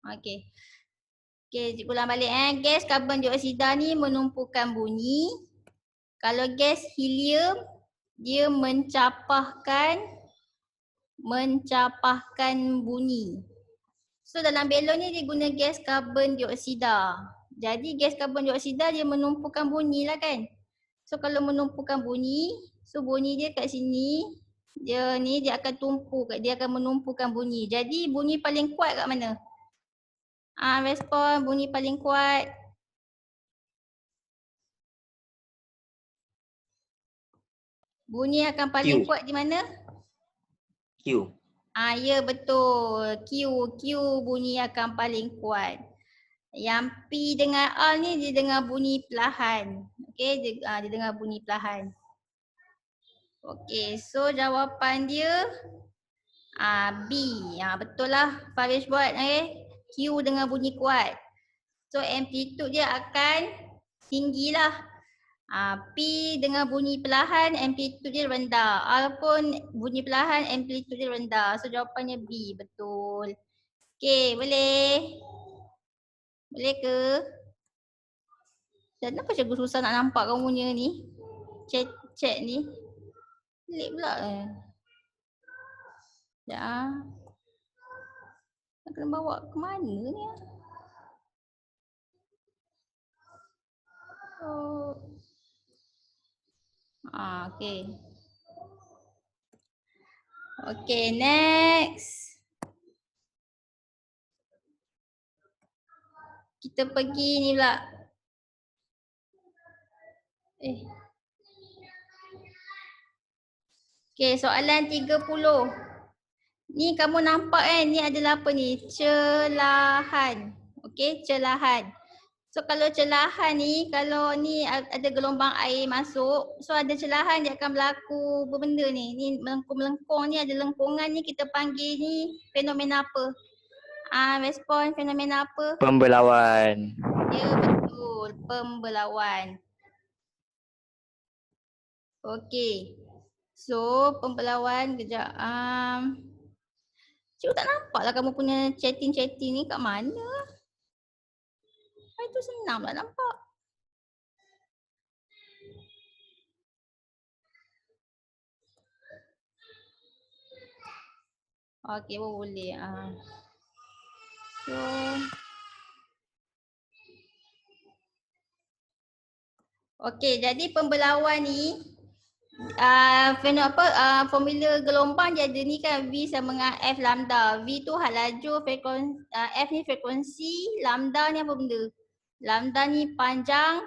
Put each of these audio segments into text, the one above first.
Okey. Okey, cikgu ulang balik Gas karbon dioksida ni menumpukan bunyi. Kalau gas helium, dia mencapahkan bunyi. So dalam belon ni dia guna gas karbon dioksida. Jadi gas karbon dioksida dia menumpukan bunyi lah kan. So kalau menumpukan bunyi, so bunyi dia kat sini, dia akan tumpu, dia akan menumpukan bunyi. Jadi bunyi paling kuat kat mana? Respon bunyi paling kuat. Bunyi akan paling kuat di mana? Q. Ya betul. Q bunyi akan paling kuat. Yang P dengan R ni dia dengar bunyi perlahan. Okey, dia dengar bunyi perlahan. Okey, so jawapan dia B. Betul lah Farish buat. Q dengar bunyi kuat. So amplitude dia akan tinggi lah. P dengan bunyi perlahan, amplitude dia rendah. R pun bunyi perlahan, amplitude dia rendah. So jawapannya B, betul. Okey, boleh? Boleh ke? Dan kenapa cikgu susah nak nampak kamu punya ni? Chat ni. Pelik pula. Sekejap Nak kena bawa ke mana ni? Okey. Okey, next. Kita pergi ni pula. Okey, soalan 30. Ni kamu nampak kan, ni adalah apa ni? Celahan. Okey, celahan. So kalau celahan ni, kalau ni ada gelombang air masuk, so ada celahan dia akan berlaku benda ni. Ni melengkung-melengkung ni, ada lengkungan ni, kita panggil ni fenomena apa? Respon fenomena apa? Pembelauan. Ya betul, pembelauan. Okey. So pembelauan kejap. Cikgu tak nampak lah kamu punya chatting-chatting ni kat mana? Itu senang lah nampak. Okey, boleh. So okey, jadi pembelauan ni formula gelombang dia ada ni kan, V sama dengan F lambda. V tu hal laju, F ni frekuensi, lambda ni apa benda? Lambda ni panjang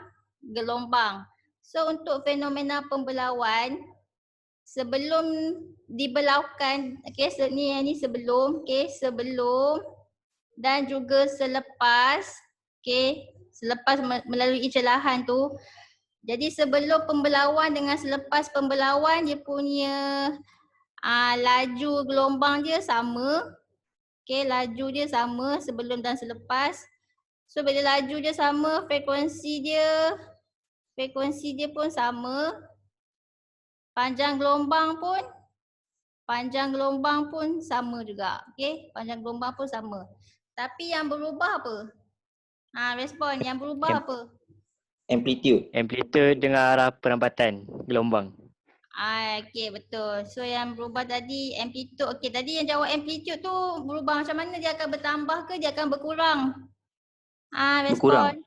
gelombang. So untuk fenomena pembelauan, sebelum dibelaukan, ni sebelum, sebelum dan juga selepas, selepas melalui celahan tu. Jadi sebelum pembelauan dengan selepas pembelauan, dia punya laju gelombang dia sama. Laju dia sama sebelum dan selepas. So bila laju dia sama, frekuensi dia pun sama. Panjang gelombang pun sama juga. Panjang gelombang pun sama. Tapi yang berubah apa? Respon yang berubah apa? Amplitude. Amplitude dengan arah perambatan gelombang. Okey, betul. So yang berubah tadi amplitude. Okey, tadi yang jawab amplitude tu berubah macam mana? Dia akan bertambah ke dia akan berkurang? Respon.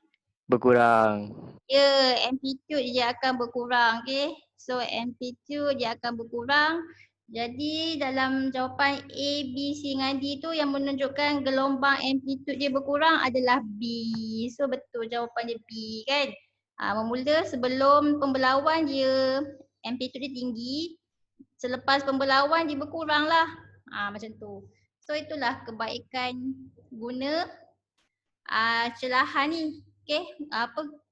Berkurang. Ya, amplitude dia akan berkurang. So amplitude dia akan berkurang. Jadi dalam jawapan A, B, C dengan D tu yang menunjukkan gelombang amplitude dia berkurang adalah B. So betul jawapan dia B kan. Bermula sebelum pembelauan dia amplitude dia tinggi. Selepas pembelauan dia berkurang lah. Macam tu. So itulah kebaikan guna celahan ni.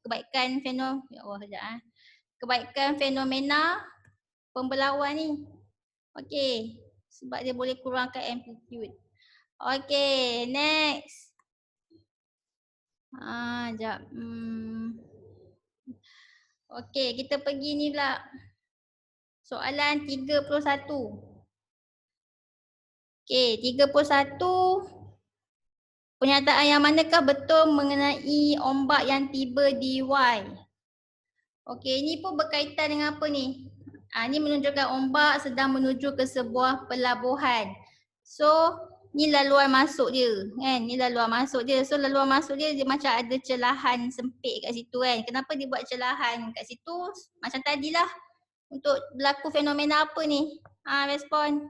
Kebaikan kebaikan fenomena pembelauan ni. Sebab dia boleh kurangkan amplitude. Next. Sekejap. Kita pergi ni pula. Soalan 31. 31. Pernyataan yang manakah betul mengenai ombak yang tiba di Y? Okey, ini pun berkaitan dengan apa ni? Ini menunjukkan ombak sedang menuju ke sebuah pelabuhan. So, ni laluan masuk dia kan? Ni laluan masuk dia. So, laluan masuk dia, dia macam ada celahan sempit kat situ kan? Kenapa dia buat celahan kat situ? Macam tadilah. Untuk berlaku fenomena apa ni? Respon.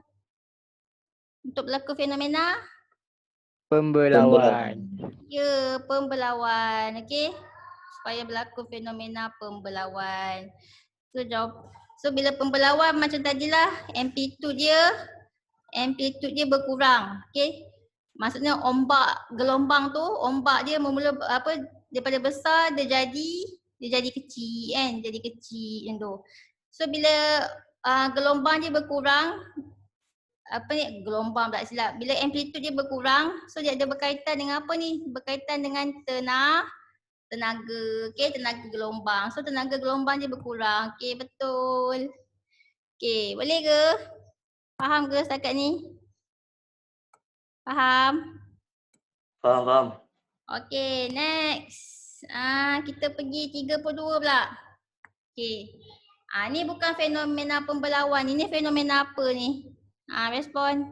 Untuk berlaku fenomena? Pembelauan. Ya, pembelauan. Okey. Supaya berlaku fenomena pembelauan. So jawab. So bila pembelauan macam tadilah amplitude dia berkurang. Okey. Maksudnya ombak gelombang tu, ombak dia memula apa daripada besar dia jadi kecil kan, jadi kecil macam tu. So bila gelombang dia berkurang, apa ni gelombang tak silap. Bila amplitude dia berkurang, so dia ada berkaitan dengan apa ni? Berkaitan dengan tenaga, okey, tenaga gelombang. So tenaga gelombang dia berkurang. Okey, betul. Okey, boleh ke? Faham ke setakat ni? Faham? Faham. Okey, next. Kita pergi 32 pula. Okey. Ni bukan fenomena pembelauan. Ini fenomena apa ni? Respon.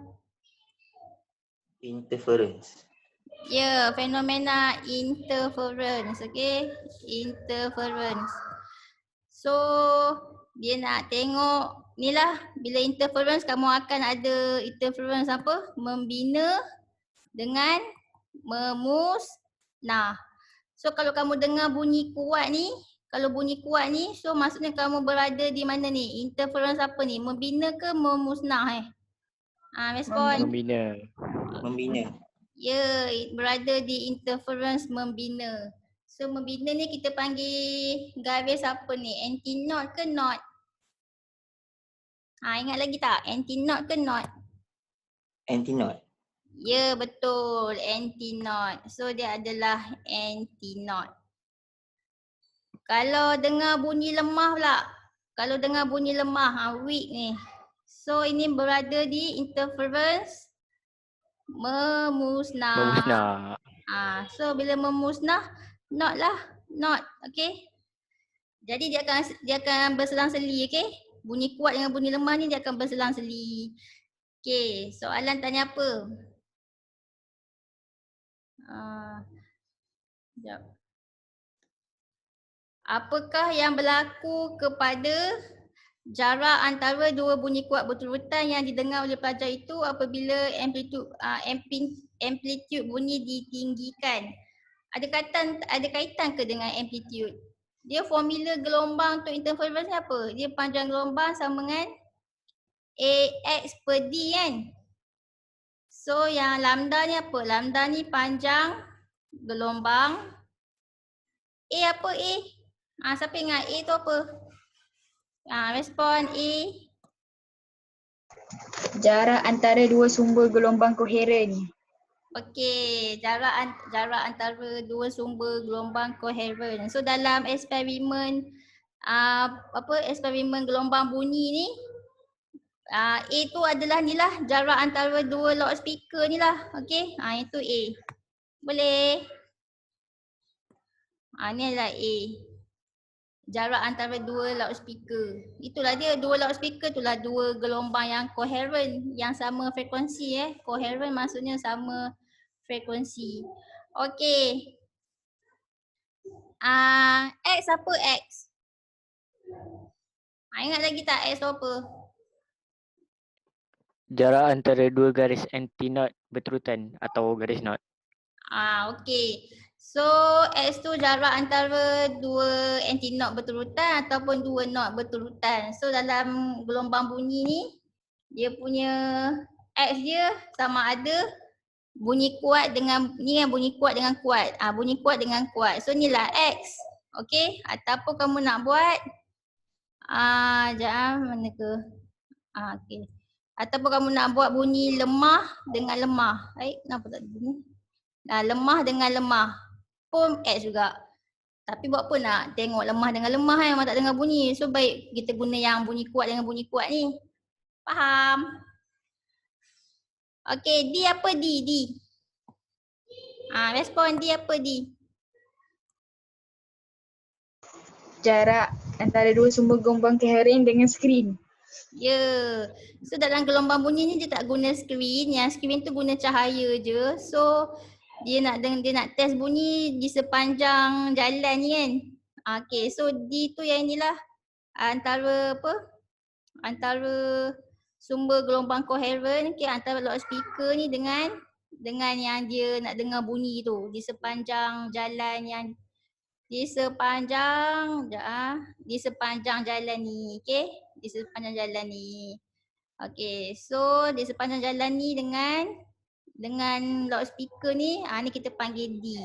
Interference. Ya, fenomena interference. Okey, interference. So, dia nak tengok ni lah, bila interference kamu akan ada interference apa? Membina dengan memusnah. So, kalau kamu dengar bunyi kuat ni, so maksudnya kamu berada di mana ni? Interference apa ni? Membina ke memusnah respon. Membina. Ya, berada di interference membina. So membina ni kita panggil garis apa ni? Anti-knot ke knot? Ingat lagi tak? Anti-knot ke knot? Anti-knot. Ya, betul. Anti-knot. So dia adalah anti-knot. Kalau dengar bunyi lemah pula. Kalau dengar bunyi lemah, weak ni. So ini berada di interference memusnah. So bila memusnah, knot lah. Knot, okay. Jadi dia akan berselang-seli, okay. Bunyi kuat dengan bunyi lemah ni dia akan berselang-seli. Okay, soalan tanya apa? Sekejap. Apakah yang berlaku kepada jarak antara dua bunyi kuat berturutan yang didengar oleh pelajar itu apabila amplitude bunyi ditinggikan? Ada kaitan ke dengan amplitude? Dia formula gelombang untuk interference ni apa? Dia panjang gelombang sama dengan AX per D kan? So yang lambda ni apa? Lambda ni panjang gelombang. A apa A? Siapa ingat A tu apa? Respon A. Jarak antara dua sumber gelombang koheren. Okey, jarak antara dua sumber gelombang koheren. So dalam eksperimen eksperimen gelombang bunyi ni, A tu adalah ni lah jarak antara dua loudspeaker ni lah. Okey, itu A. Boleh? Ni adalah A. Jarak antara dua loudspeaker. Itulah dia, dua loudspeaker itulah dua gelombang yang koheren, yang sama frekuensi Koheren maksudnya sama frekuensi. Okey. X apa X? Ingat lagi tak X tu apa? Jarak antara dua garis anti-knot berturutan atau garis knot. Okey. So X tu jarak antara dua anti-knot berturutan ataupun dua knot berturutan. So dalam gelombang bunyi ni, dia punya X dia sama ada bunyi kuat dengan ni kan, bunyi kuat dengan kuat. Bunyi kuat dengan kuat. So inilah X. Okey, ataupun kamu nak buat mana ke? Okey. Ataupun kamu nak buat bunyi lemah dengan lemah. Kenapa tak ada bunyi? Lemah dengan lemah pun X juga. Tapi buat apa nak tengok lemah dengan lemah memang tak dengar bunyi. So baik kita guna yang bunyi kuat dengan bunyi kuat ni. Faham? Okey, D apa D? Respon D apa D? Jarak antara dua sumber gelombang Coherent dengan skrin. Ya. So dalam gelombang bunyi ni dia tak guna skrin. Yang skrin tu guna cahaya je. So dia nak test bunyi di sepanjang jalan ni kan. Okay, so D tu yang inilah antara apa? Antara sumber gelombang coherent, okay, antara loudspeaker ni dengan yang dia nak dengar bunyi tu di sepanjang jalan yang di sepanjang jalan ni, okey, di sepanjang jalan ni. Okey, so di sepanjang jalan ni dengan loudspeaker ni, ni kita panggil D.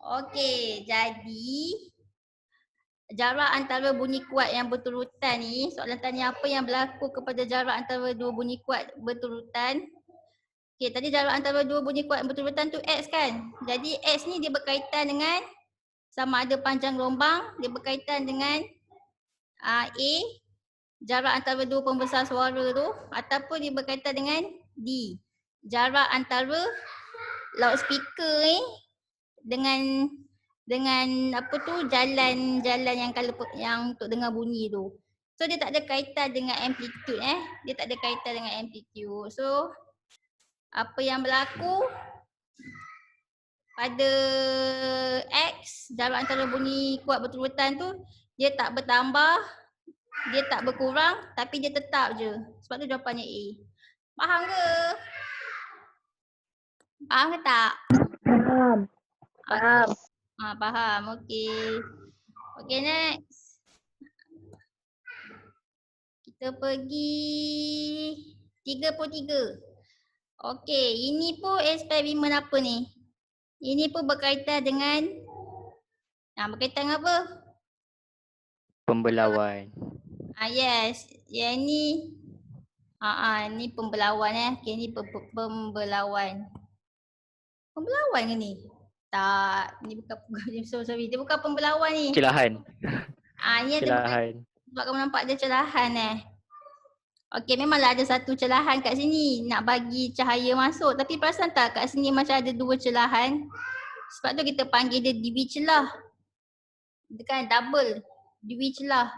Okey, jadi jarak antara bunyi kuat yang berturutan ni, soalan tanya apa yang berlaku kepada jarak antara dua bunyi kuat berturutan. Okey, tadi jarak antara dua bunyi kuat berturutan tu X kan? Jadi X ni dia berkaitan dengan sama ada panjang gelombang, dia berkaitan dengan A, jarak antara dua pembesar suara tu, ataupun dia berkaitan dengan D, jarak antara loudspeaker ni dengan apa tu jalan yang untuk dengar bunyi tu. So dia tak ada kaitan dengan amplitude dia tak ada kaitan dengan amplitude. So apa yang berlaku pada X, jarak antara bunyi kuat berturutan tu, dia tak bertambah, dia tak berkurang, tapi dia tetap je. Sebab tu jawapannya A. Faham ke? Faham ke tak? Faham. Faham. Faham. Okey. Okey, next. Kita pergi 33. Okey, ini pun eksperimen apa ni? Ini pun berkaitan dengan berkaitan dengan apa? Pembelauan. Yes. Yang ni ni pembelauan Okey, ni pembelauan. Pembelauan ke ni? Tak, ni bukan sorry. Dia bukan pembelauan ni. Celahan. Ni ada Celahan. sebab kamu nampak ada celahan Okey, memanglah ada satu celahan kat sini nak bagi cahaya masuk, tapi perasan tak kat sini macam ada dua celahan. Sebab tu kita panggil dia diwicelah. Dia kan double, diwicelah.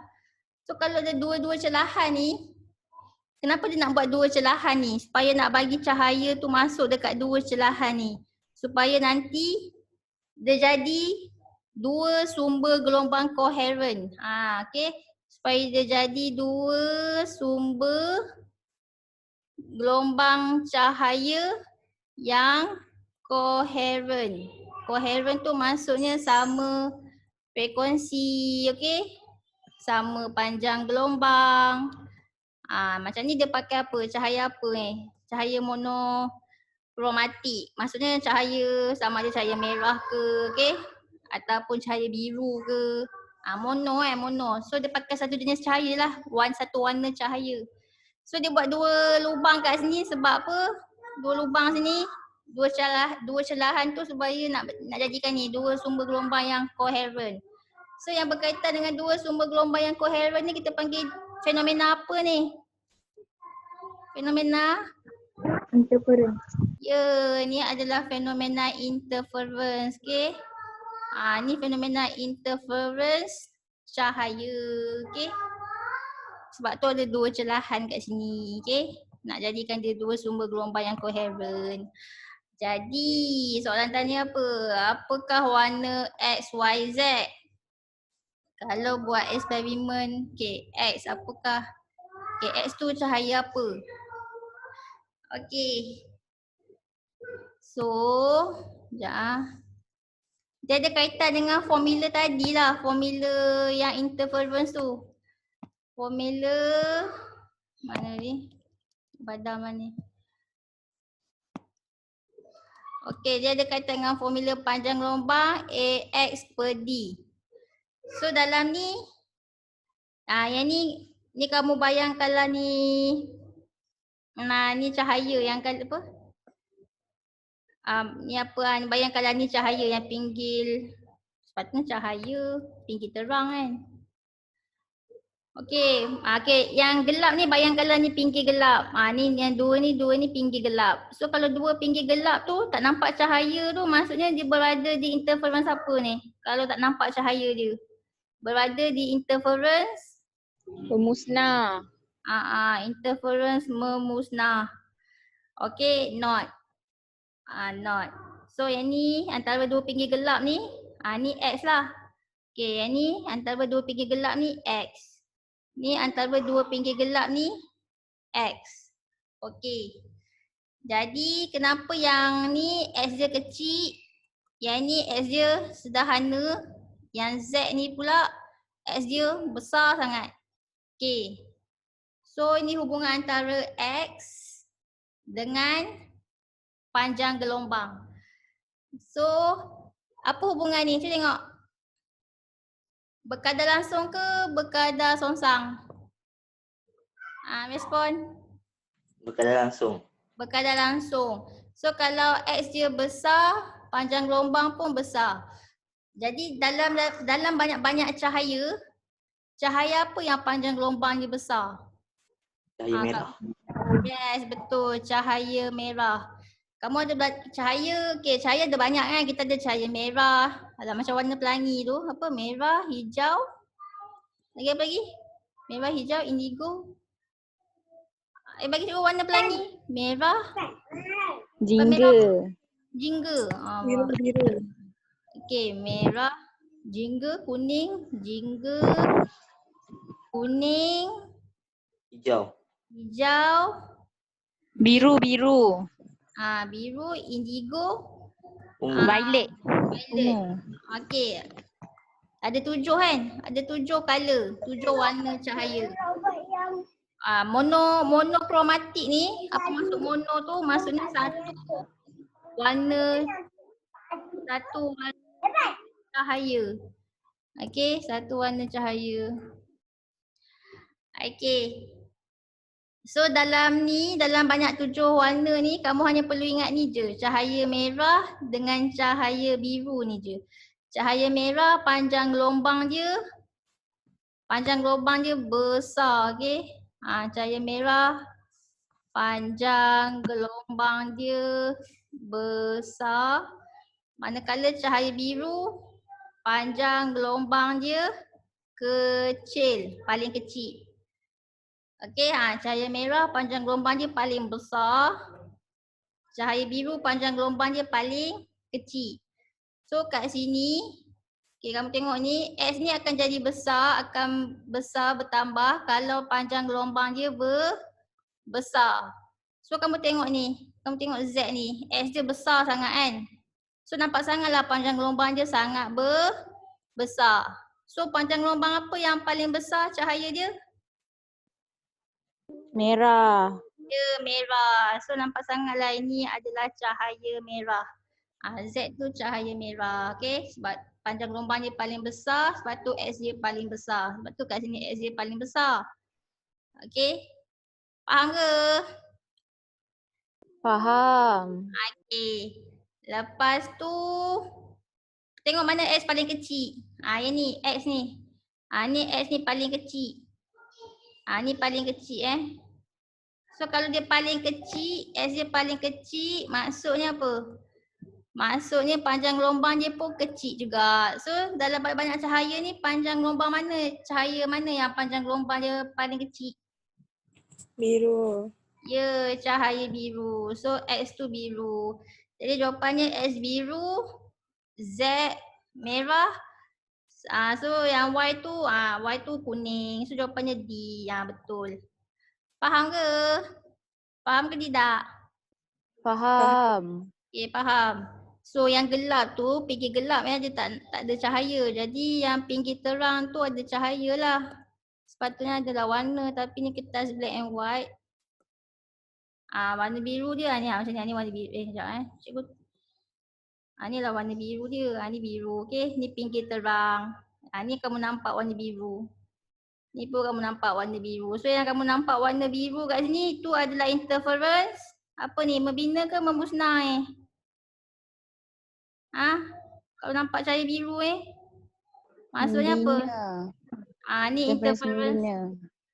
So kalau ada dua-dua celahan ni, kenapa dia nak buat dua celahan ni? Supaya nak bagi cahaya tu masuk dekat dua celahan ni. Supaya nanti dia jadi dua sumber gelombang coherent. Okey. Supaya dia jadi dua sumber gelombang cahaya yang coherent. Coherent tu maksudnya sama frekuensi, okey? Sama panjang gelombang. Macam ni dia pakai apa? Cahaya apa Cahaya monokromatik. Maksudnya cahaya sama ada cahaya merah ke, okey? Ataupun cahaya biru ke. Mono. So dia pakai satu jenis cahaya lah. Satu warna cahaya. So dia buat dua lubang kat sini sebab apa? Dua lubang sini, dua celahan tu supaya nak jadikan ni dua sumber gelombang yang coherent. So yang berkaitan dengan dua sumber gelombang yang coherent ni kita panggil fenomena apa ni? Fenomena Interference. Ya, ni adalah fenomena interference, okey? Ni fenomena interference cahaya, okey? Sebab tu ada dua celahan kat sini, okey? Nak jadikan dia dua sumber gelombang yang coherent. Jadi, soalan tanya apa? Apakah warna X, Y, Z? Kalau buat eksperimen, okey, X apakah? Okey, X tu cahaya apa? Okey. So, sekejap dia ada kaitan dengan formula tadi lah, formula yang interference tu. Formula mana ni? Badam mana? Okey, dia ada kaitan dengan formula panjang gelombang AX per D. So dalam ni, yang ni kamu bayangkanlah ni, ni cahaya yang apa? Ni apa bayangkanlah ni cahaya yang pinggir, sepatutnya cahaya pinggir terang kan. Okey, yang gelap ni bayangkanlah ni pinggir gelap. Ni yang dua ni pinggir gelap. So kalau dua pinggir gelap tu tak nampak cahaya tu, maksudnya dia berada di interference apa ni? Kalau tak nampak cahaya dia. Berada di interference Pemusnah. interference memusnah. Okey, not. Not. So yang ni antara dua pinggir gelap ni, ni X lah. Okey, yang ni antara dua pinggir gelap ni X. Ni antara dua pinggir gelap ni X. Okey. Jadi kenapa yang ni X dia kecil, yang ni X dia sederhana, yang Z ni pula X dia besar sangat. Okey. So ini hubungan antara X dengan panjang gelombang. So apa hubungan ni? Cuba tengok. Berkadar langsung ke berkadar songsang? Respon. Berkadar langsung. Berkadar langsung. So kalau X dia besar, panjang gelombang pun besar. Jadi dalam banyak-banyak cahaya, cahaya apa yang panjang gelombang dia besar? Cahaya merah. Yes, betul. Cahaya merah. Kamu ada cahaya, cahaya ada banyak kan. Kita ada cahaya merah. Macam warna pelangi tu. Apa? Merah, hijau. Lagi apa lagi? Merah, hijau, indigo. Bagi cikgu warna pelangi. Merah. Jingga. Jingga. Biru. Okey, merah, jingga, kuning, jingga, kuning, Hijau. hijau, Biru. biru, indigo, Ungu. Violet. violet. Okey. Ada 7 kan? Ada 7 color, 7 warna cahaya. Monokromatik ni, apa maksud mono tu? Maksudnya satu warna cahaya. Okey, satu warna cahaya. Okey. So dalam banyak 7 warna ni, kamu hanya perlu ingat ni je. Cahaya merah dengan cahaya biru ni je. Cahaya merah panjang gelombang dia besar, okey. Cahaya merah panjang gelombang dia besar. Manakala cahaya biru panjang gelombang dia kecil, paling kecil. Okey, cahaya merah panjang gelombang dia paling besar. Cahaya biru panjang gelombang dia paling kecil. So kat sini, kamu tengok ni, X ni akan jadi besar, akan besar bertambah kalau panjang gelombang dia besar. So kamu tengok ni, kamu tengok Z ni, X dia besar sangat kan. So nampak sangatlah panjang gelombang dia sangat besar. So panjang gelombang apa yang paling besar cahaya dia? Merah. Ya, merah. So nampak sangatlah ini adalah cahaya merah. Z tu cahaya merah, okey. Sebab panjang gelombang dia paling besar, sebab tu X dia paling besar. Sebab tu kat sini X dia paling besar. Okey. Faham ke? Faham. Okey. Lepas tu tengok mana X paling kecil. Yang ni X ni. Ni X ni paling kecil. Ni paling kecil So kalau dia paling kecil, X dia paling kecil, maksudnya apa? Maksudnya panjang gelombang dia pun kecil juga. So dalam banyak cahaya ni panjang gelombang mana? Cahaya mana yang panjang gelombang dia paling kecil? Biru. Ya, cahaya biru. So X tu biru. Jadi jawapannya X biru, Z merah. So yang Y tu kuning. So jawapannya D. Betul. Faham ke? Faham ke tidak? Faham. Okay, faham. So yang gelap tu, pinggir gelap dia tak ada cahaya. Jadi yang pinggir terang tu ada cahaya lah. Sepatutnya adalah warna tapi ni kertas black and white. Warna biru dia ni. Macam ni warna biru. Sekejap cikgu. Ni lah warna biru dia. Ni biru. Okay, ni pinggir terang. Ni kamu nampak warna biru. Ni pun kamu nampak warna biru. So yang kamu nampak warna biru kat sini tu adalah interference. Apa ni? Membina ke memusnah Kalau nampak cahaya biru maksudnya apa? Ni Interference interference. membina.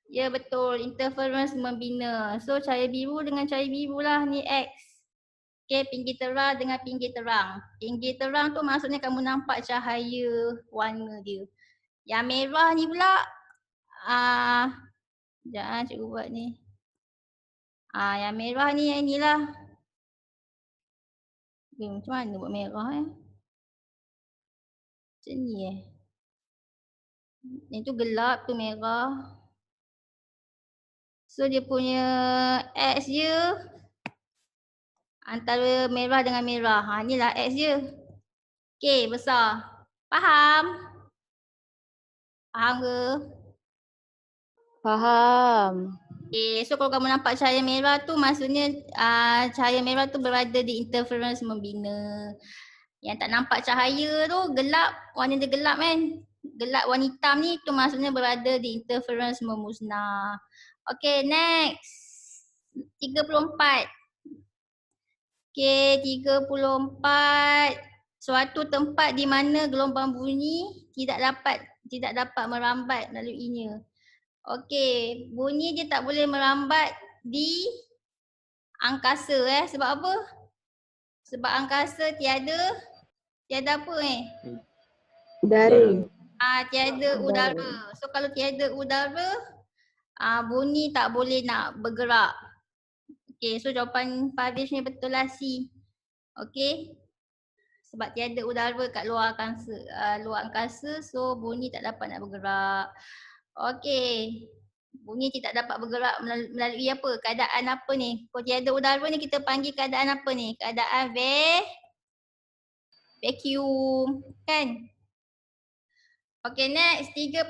Ya betul, interference membina. So cahaya biru dengan cahaya biru lah ni X. Okay, pinggir terang dengan pinggir terang. Pinggir terang tu maksudnya kamu nampak cahaya warna dia. Yang merah ni pula, sekejap cikgu buat ni. Yang merah ni yang inilah. Macam mana buat merah Macam ni Yang tu gelap, tu merah. So dia punya X dia antara merah dengan merah. Inilah X dia. Okay, besar. Faham? Faham ke? Faham. Okay, so kalau kamu nampak cahaya merah tu maksudnya cahaya merah tu berada di interference membina. Yang tak nampak cahaya tu gelap, warna dia gelap kan. Gelap warna hitam ni tu maksudnya berada di interference memusnah. Okay, next. 34. Okay, 34. Suatu tempat di mana gelombang bunyi tidak dapat merambat melaluinya. Okey, bunyi dia tak boleh merambat di angkasa sebab apa? Sebab angkasa tiada apa Udara. tiada udara. So kalau tiada udara, bunyi tak boleh nak bergerak. Okey, so jawapan Parviz ni betul lah C. Okey. Sebab tiada udara kat luar angkasa, so bunyi tak dapat nak bergerak. Okey. Bunyi tidak dapat bergerak melalui apa? Keadaan apa ni? Kalau tiada udara ni kita panggil keadaan apa ni? Keadaan vacuum. Kan? Okey, next 35.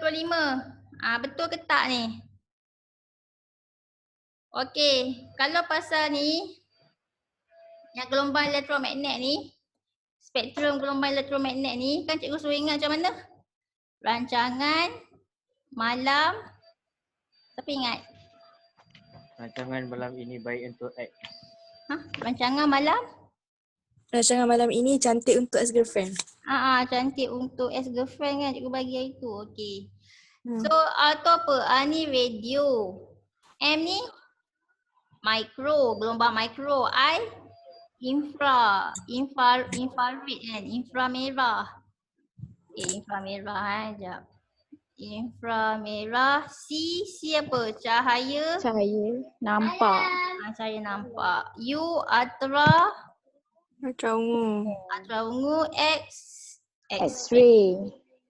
Betul ke tak ni? Okey, kalau pasal ni yang gelombang elektromagnet ni, spektrum gelombang elektromagnet ni, kan cikgu suruh ingat macam mana? Rancangan malam. Siapa ingat? Rancangan malam ini baik untuk X. Rancangan malam? Rancangan malam ini cantik untuk ex-girlfriend. Cantik untuk ex-girlfriend kan cikgu bagi hari tu. Okey. So, tu apa? Ni radio. M ni mikro, gelombang mikro. I infrared kan, inframerah. Inframerah sekejap. Inframerah. C apa? Cahaya. Cahaya nampak. Cahaya nampak. U ultra Ultraungu. ungu. X X-ray.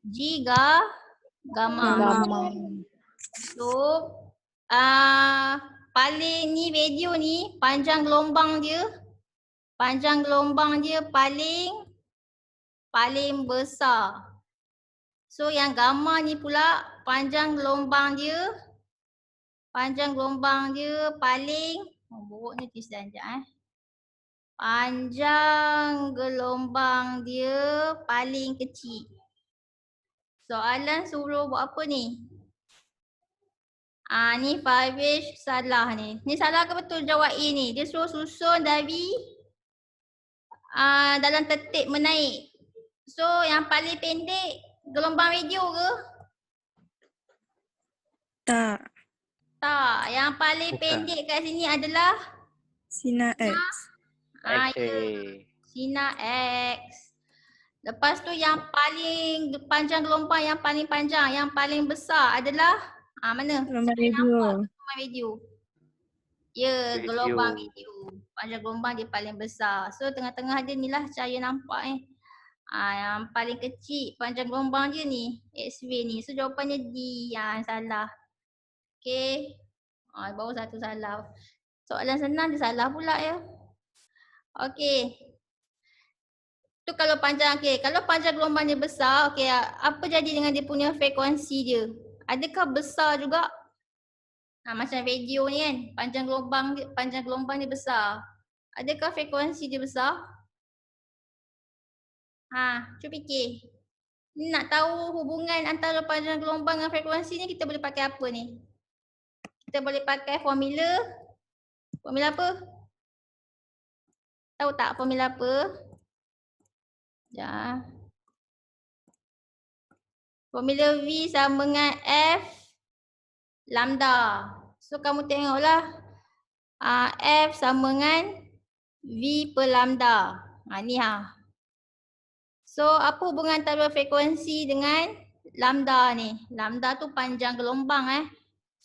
G gamma. So paling ni radio ni panjang gelombang dia paling besar. So yang gamma ni pula panjang gelombang dia paling buruk ni tulisan sekejap Panjang gelombang dia paling kecil. Soalan suruh buat apa ni? Ni Parviz salah ni. Ni salah ke betul jawab A ni? Dia suruh susun dari dalam tertib menaik. So yang paling pendek gelombang radio ke? Tak. Tak. Yang paling Bukan. pendek kat sini adalah Sinar X. X-ray. Sinar X. Lepas tu yang paling panjang gelombang yang paling panjang, yang paling besar adalah mana? Gelombang Saya radio. nampak gelombang radio. Ya, Radio. gelombang radio. Panjang gelombang dia paling besar. So tengah-tengah dia ni lah cahaya nampak yang paling kecil panjang gelombang dia ni, X-ray ni. So jawapannya D yang salah. Okay. Baru satu salah. Soalan senang dia salah pula ya. Okay. Tu kalau panjang, kalau panjang gelombang dia besar, apa jadi dengan dia punya frekuensi dia? Adakah besar juga? Macam radio ni kan, panjang gelombang dia besar. Adakah frekuensi dia besar? Cuba fikir. Ni nak tahu hubungan antara panjang gelombang dengan frekuensi ni, kita boleh pakai apa ni? Kita boleh pakai formula apa? Tahu tak formula apa? Formula V sama dengan F lambda. So kamu tengoklah F sama dengan V per lambda. Ni So apa hubungan antara frekuensi dengan lambda ni? Lambda tu panjang gelombang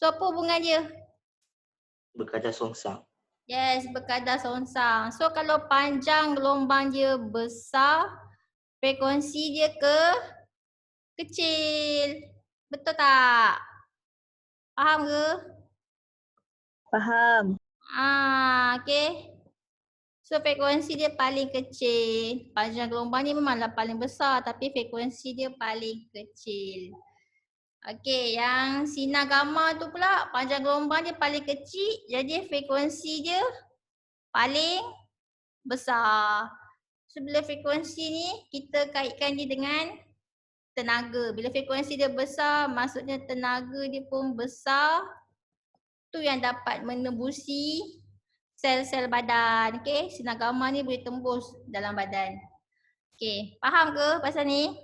So apa hubungan dia? Berkadar songsang. Yes, berkadar songsang. So kalau panjang gelombang dia besar, frekuensi dia kecil. Betul tak? Faham ke? Faham. Okay. So frekuensi dia paling kecil. Panjang gelombang ni memanglah paling besar tapi frekuensi dia paling kecil. Okay, yang sinar gamma tu pula panjang gelombang dia paling kecil jadi frekuensi dia paling besar. So bila frekuensi ni kita kaitkan dia dengan tenaga. Bila frekuensi dia besar maksudnya tenaga dia pun besar. Tu yang dapat menembusi sel-sel badan. Okay, sinar gamma ni boleh tembus dalam badan. Okay, faham ke pasal ni?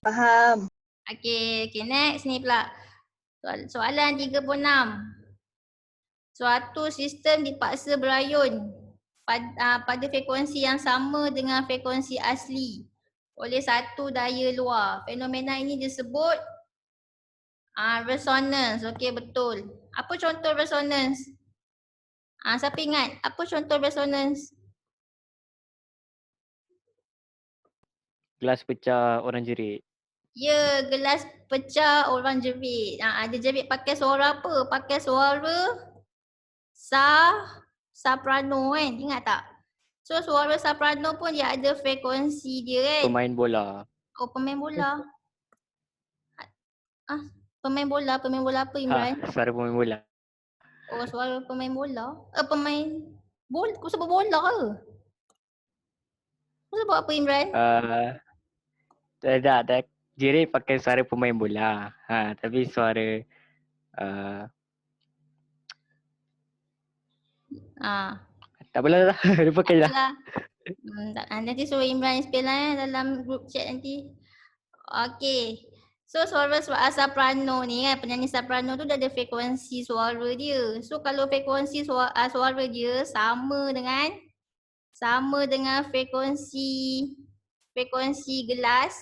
Faham. Okay, next ni pula. Soalan 36. Suatu sistem dipaksa berayun pada frekuensi yang sama dengan frekuensi asli oleh satu daya luar. Fenomena ini disebut resonance. Okay, betul. Apa contoh resonance? Siapa ingat? Apa contoh resonance? Gelas pecah, orang jerit. Ya, gelas pecah, orang jerit. Ada jerit pakai suara apa? Pakai suara soprano kan? Ingat tak? So suara soprano pun dia ada frekuensi dia kan? Pemain bola. Oh, pemain bola. Pemain bola apa Imran? Suara pemain bola. Oh, suara pemain bola. Pemain bola. Kau sebut bola ke? Kau sebut apa Imran? Tak. Jerit pakai suara pemain bola. Tapi suara tak apalah. Lupakan je lah. Nanti suruh Imran explain lah dalam group chat nanti. Okay. So suara soprano ni kan, penyanyi soprano tu dah ada frekuensi suara dia. So kalau frekuensi suara dia sama dengan frekuensi gelas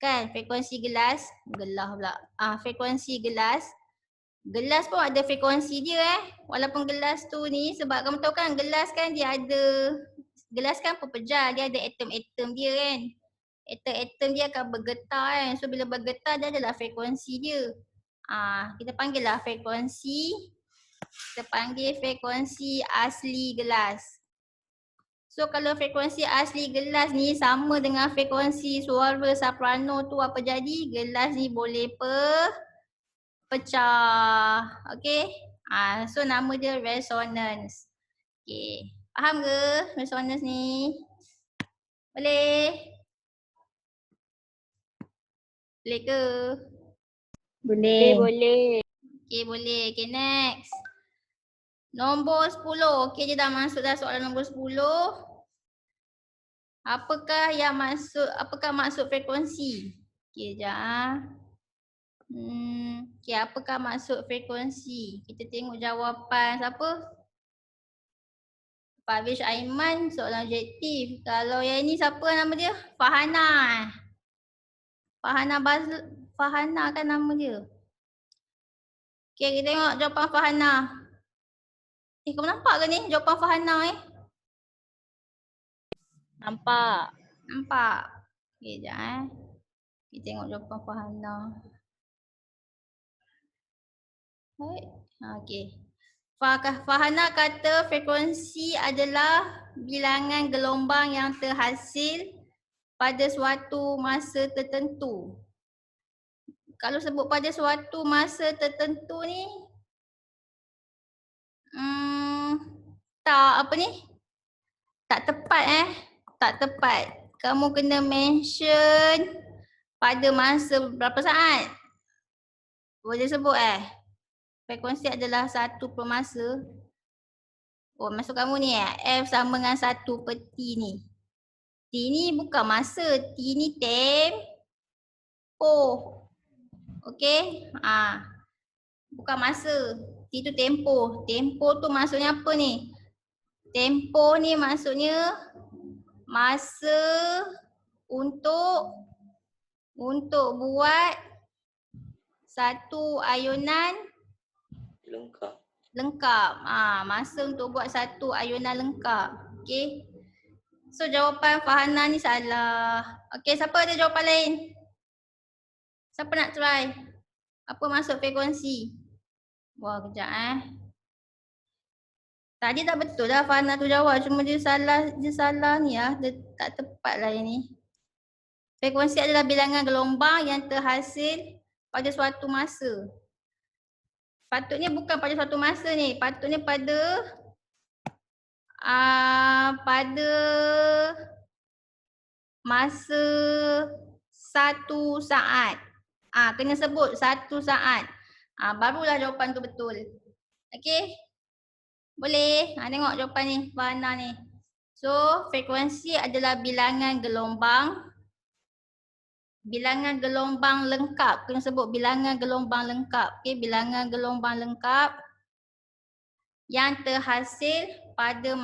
kan, frekuensi gelas Gelas pun ada frekuensi dia Walaupun gelas tu ni, sebab kamu tahu kan gelas kan dia ada, gelas kan pepejal, dia ada atom-atom dia kan. Atom-atom dia akan bergetar kan. So bila bergetar dia adalah frekuensi dia. Kita panggil lah frekuensi asli gelas. So kalau frekuensi asli gelas ni sama dengan frekuensi suara soprano tu, apa jadi? Gelas ni boleh pecah. Okay. So nama dia resonance. Okay. Faham ke resonance ni? Boleh? Boleh ke? Boleh. Okay, boleh. Okay, next. Nombor 10. Okay, dia dah masuk dah soalan nombor 10. Apakah maksud frekuensi? Okay, sekejap. Okay, apakah maksud frekuensi? Kita tengok jawapan siapa? Parviz Aiman, soalan objektif. Kalau yang ini siapa nama dia? Fahana. Fahana kan nama dia. Okay, kita tengok jawapan Fahana. Kau nampak ke ni jawapan Fahana Nampak. Okay, sekejap Kita tengok jawapan Fahana. Okay. Fahana kata frekuensi adalah bilangan gelombang yang terhasil pada suatu masa tertentu. Kalau sebut pada suatu masa tertentu ni, tak tepat Tak tepat. Kamu kena mention pada masa berapa saat. Boleh sebut frekuensi adalah 1 per masa. Oh, maksud kamu ni F sama dengan 1 per T ni. T ni bukan masa, T ni tempoh. Okey? Bukan masa. T tu tempoh. Tempoh tu maksudnya apa ni? Tempoh ni maksudnya masa untuk buat satu ayunan Lengkap. lengkap. Masa untuk buat satu ayunan lengkap. Okey. So jawapan Farhana ni salah. Okey, siapa ada jawapan lain? Siapa nak try? Apa maksud frekuensi? Wah, kejap Tadi dah betul dah Farhana tu jawab, cuma dia salah ni lah. Dia tak tepat lah yang ni. Frekuensi adalah bilangan gelombang yang terhasil pada suatu masa. Patutnya bukan pada suatu masa ni, patutnya pada masa satu saat. Kena sebut satu saat. Barulah jawapan tu betul. Okey? Boleh? Tengok jawapan ni, Farhana ni. So, frekuensi adalah bilangan gelombang. Bilangan gelombang lengkap. Kena sebut bilangan gelombang lengkap. Okey, bilangan gelombang lengkap yang terhasil pada